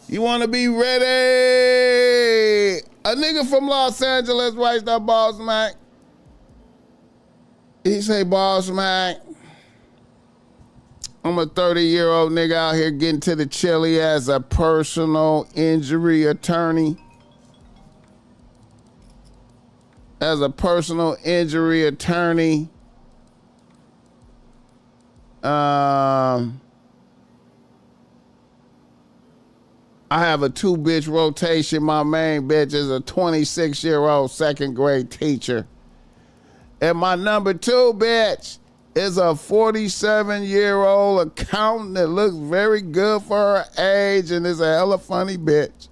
You want to be ready? A nigga from Los Angeles writes that BossMack. He say, BossMack, I'm a 30-year-old nigga out here getting to the chili as a personal injury attorney. As a personal injury attorney, I have a 2-bitch rotation. My main bitch is a 26-year-old second grade teacher. And my number 2 bitch is a 47-year-old accountant that looks very good for her age and is a hella funny bitch.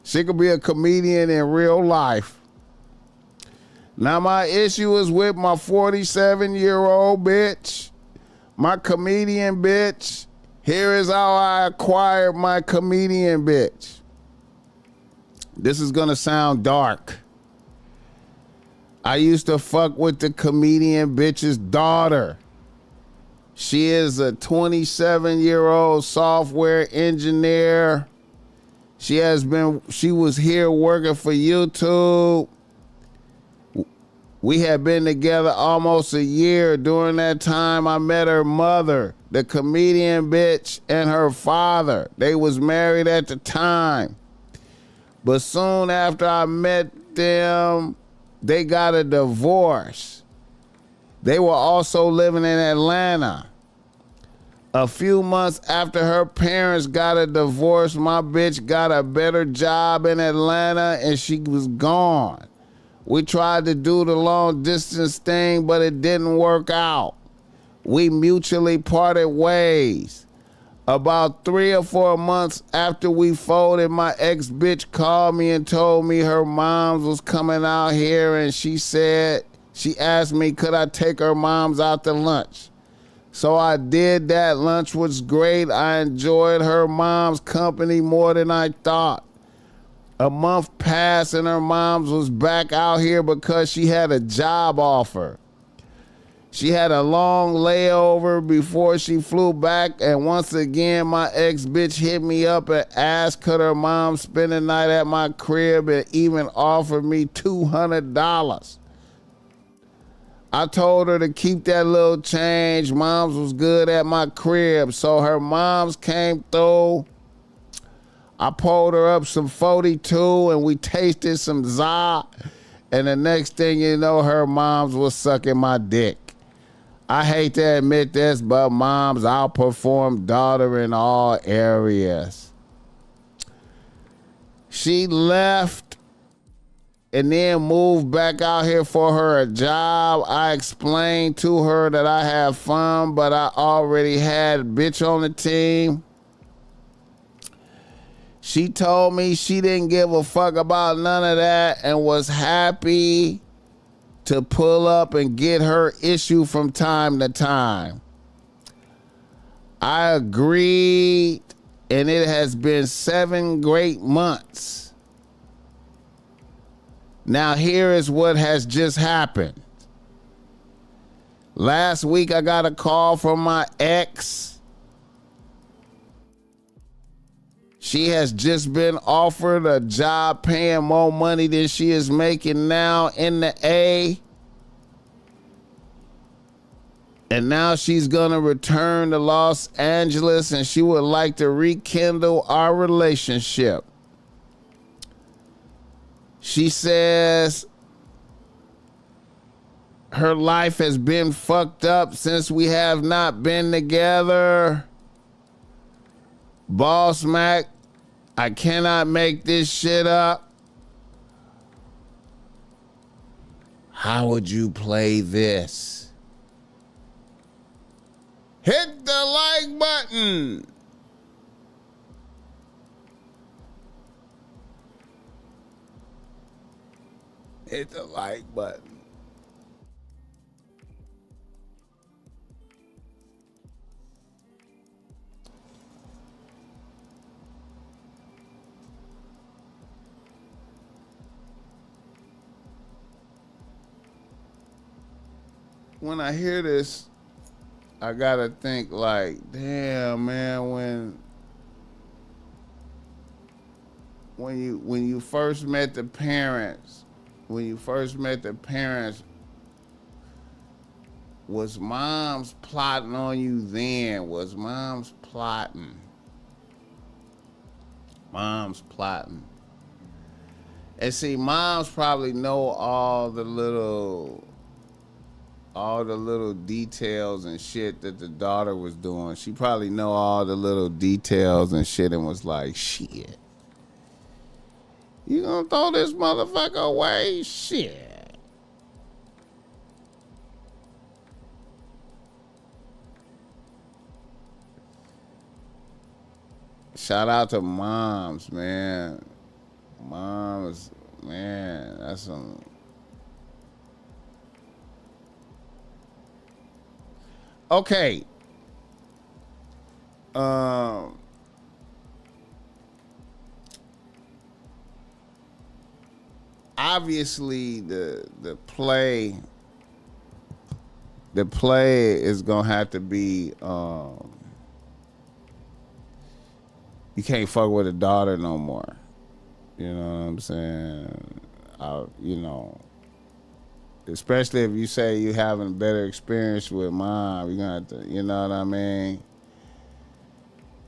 She could be a comedian in real life. Now my issue is with my 47-year-old bitch, my comedian bitch. Here is how I acquired my comedian bitch. This is gonna sound dark. I used to fuck with the comedian bitch's daughter. She is a 27-year-old software engineer. She was here working for YouTube. We had been together almost a year. During that time, I met her mother, the comedian bitch, and her father. They was married at the time. But soon after I met them, they got a divorce. They were also living in Atlanta. A few months after her parents got a divorce, my bitch got a better job in Atlanta and she was gone. We tried to do the long distance thing, but it didn't work out. We mutually parted ways. About 3 or 4 months after we folded, my ex-bitch called me and told me her mom was coming out here, and she asked me, could I take her moms out to lunch? So I did that. Lunch was great. I enjoyed her mom's company more than I thought. A month passed and her mom's was back out here because she had a job offer. She had a long layover before she flew back, and once again, my ex-bitch hit me up and asked could her mom spend the night at my crib and even offered me $200. I told her to keep that little change. Mom's was good at my crib, so her mom's came through. I pulled her up some 42 and we tasted some za, and the next thing you know, her mom's was sucking my dick. I hate to admit this, but moms outperform daughter in all areas. She left and then moved back out here for her a job. I explained to her that I have fun, but I already had a bitch on the team. She told me she didn't give a fuck about none of that and was happy to pull up and get her issue from time to time. I agreed, and it has been 7 great months. Now here is what has just happened. Last week I got a call from my ex. She has just been offered a job paying more money than she is making now in the A. And now she's gonna return to Los Angeles and she would like to rekindle our relationship. She says her life has been fucked up since we have not been together. BossMack, I cannot make this shit up. How would you play this? Hit the like button. Hit the like button. When I hear this, I gotta think like, damn, man, when when you first met the parents, was mom's plotting on you then? Was mom's plotting? Mom's plotting. And see, moms probably know all the little details and shit that the daughter was doing. She probably know all the little details and shit and was like, shit. You gonna throw this motherfucker away? Shit. Shout out to moms, man. Moms, man, that's some. Okay. Obviously the play is gonna have to be you can't fuck with a daughter no more. You know what I'm saying? You know, especially if you say you having a better experience with mom, you're gonna have to, you know what I mean?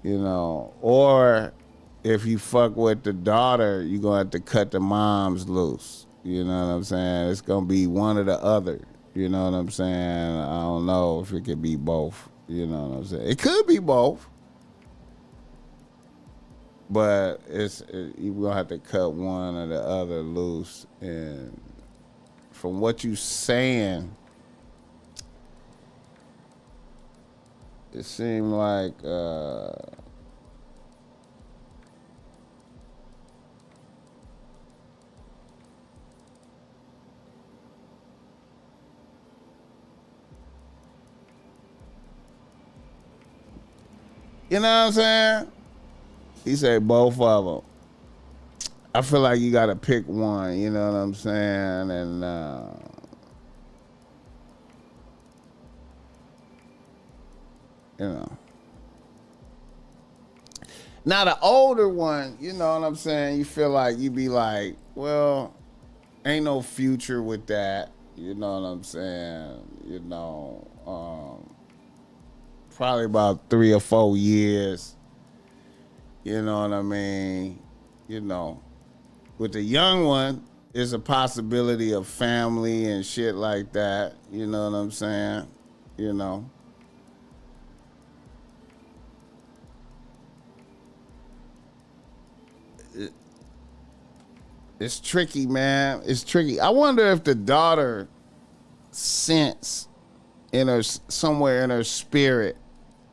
You know, or if you fuck with the daughter, you're gonna have to cut the moms loose. You know what I'm saying? It's gonna be one or the other. You know what I'm saying? I don't know if it could be both. You know what I'm saying? It could be both. But you're gonna have to cut one or the other loose. And from what you saying, it seemed like you know what I'm saying? He said both of them. I feel like you got to pick one, you know what I'm saying? And you know. Now the older one, you know what I'm saying? You feel like you be like, well, ain't no future with that. You know what I'm saying? You know, probably about 3 or 4 years. You know what I mean? You know, with the young one, there's a possibility of family and shit like that. You know what I'm saying? You know. It's tricky, man. It's tricky. I wonder if the daughter sense in her somewhere in her spirit,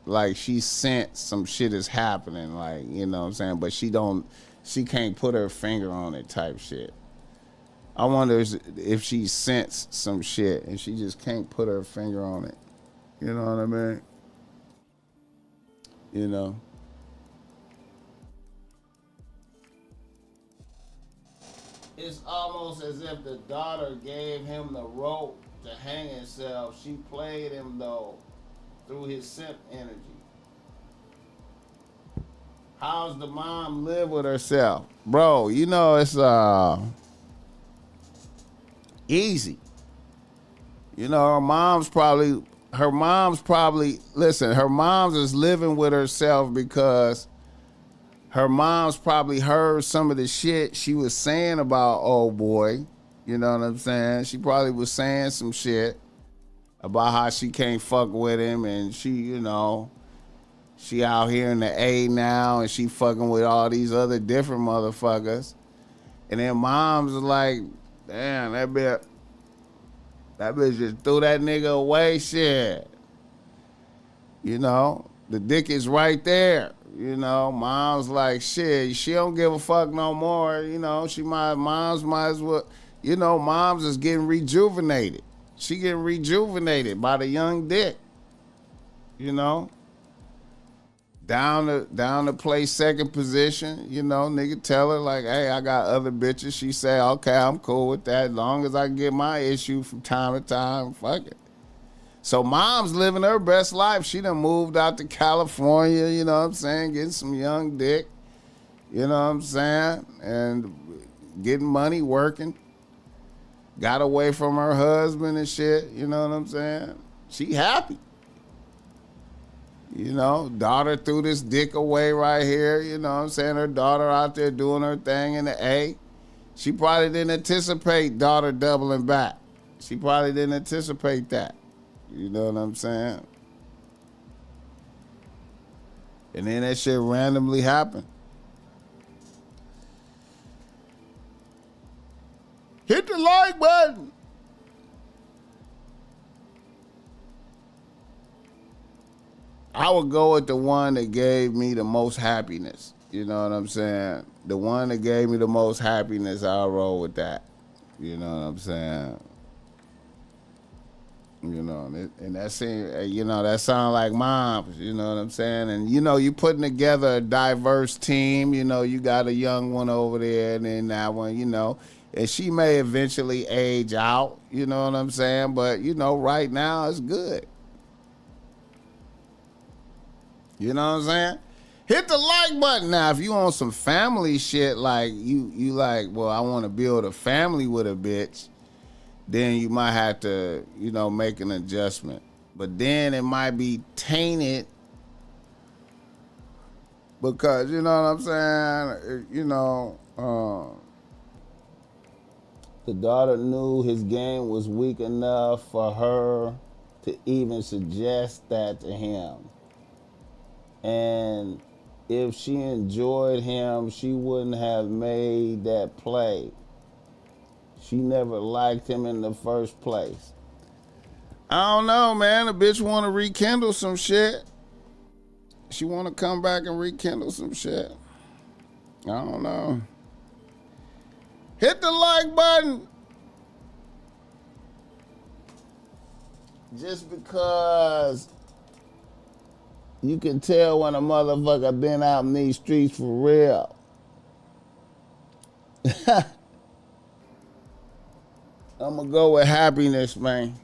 like she sensed some shit is happening, like, you know what I'm saying, but she can't put her finger on it type shit. I wonder if she sensed some shit and she just can't put her finger on it. You know what I mean? You know. It's almost as if the daughter gave him the rope to hang himself. She played him though through his simp energy. How's the mom live with herself? Bro, you know it's easy. You know, her mom's probably listen, her mom's is living with herself because her mom's probably heard some of the shit she was saying about old boy. You know what I'm saying? She probably was saying some shit about how she can't fuck with him and she, you know, she out here in the A now and she fucking with all these other different motherfuckers. And then mom's like, damn, that bitch just threw that nigga away, shit. You know, the dick is right there. You know, mom's like, shit, she don't give a fuck no more. You know, moms might as well, you know, moms is getting rejuvenated. She getting rejuvenated by the young dick. You know, down to play second position. You know, nigga tell her like, hey, I got other bitches. She say, okay, I'm cool with that. As long as I can get my issue from time to time, fuck it. So mom's living her best life. She done moved out to California, you know what I'm saying, getting some young dick. You know what I'm saying? And getting money, working. Got away from her husband and shit. You know what I'm saying? She happy. You know, daughter threw this dick away right here. You know what I'm saying? Her daughter out there doing her thing in the A. She probably didn't anticipate daughter doubling back. She probably didn't anticipate that. You know what I'm saying? And then that shit randomly happened. Hit the like button. I would go with the one that gave me the most happiness. You know what I'm saying? The one that gave me the most happiness, I'll roll with that. You know what I'm saying? You know, and that seems, you know, that sound like moms. You know what I'm saying? And you know, you putting together a diverse team. You know, you got a young one over there, and then that one. You know, and she may eventually age out. You know what I'm saying? But you know, right now it's good. You know what I'm saying? Hit the like button now if you on some family shit. Like you like, well, I want to build a family with a bitch. Then you might have to, you know, make an adjustment. But then it might be tainted because, you know what I'm saying? You know, the daughter knew his game was weak enough for her to even suggest that to him. And if she enjoyed him, she wouldn't have made that play. She never liked him in the first place. I don't know, man. The bitch want to rekindle some shit. She want to come back and rekindle some shit. I don't know. Hit the like button. Just because you can tell when a motherfucker been out in these streets for real. I'm gonna go with happiness, man.